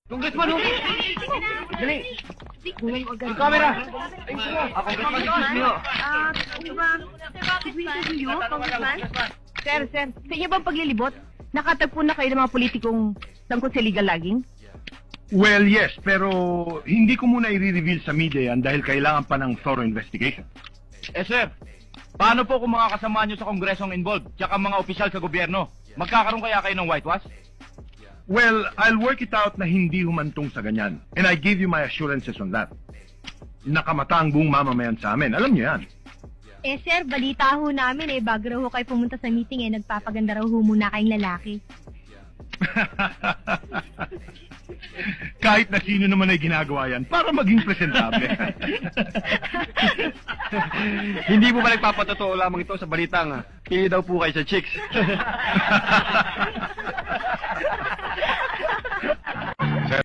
Congressman, ho! Dali! Yung camera! Congressman, excuse me, ho! Sir, sa inyo bang paglilibot? Nakatagpo na kayo ng mga politikong sangkot sa legal logging? Well, yes, pero hindi ko muna i-reveal sa media yan dahil kailangan pa ng thorough investigation. Eh, sir, paano po kung mga kasama nyo sa kongresong involved, tsaka mga opisyal sa gobyerno? Magkakaroon kaya kayo ng whitewash? Well, I'll work it out na hindi humantong sa ganyan. And I give you my assurances on that. Nakamata ang buong mamamayan sa amin. Alam niyo yan. Eh sir, balita ho namin bago raw ho kayo pumunta sa meeting nagpapaganda raw ho muna kayong lalaki. Kahit na sino naman ay ginagawa yan para maging presentable. Hindi po ba nagpapatotoo lamang ito sa balitang pili daw po kayo sa chicks?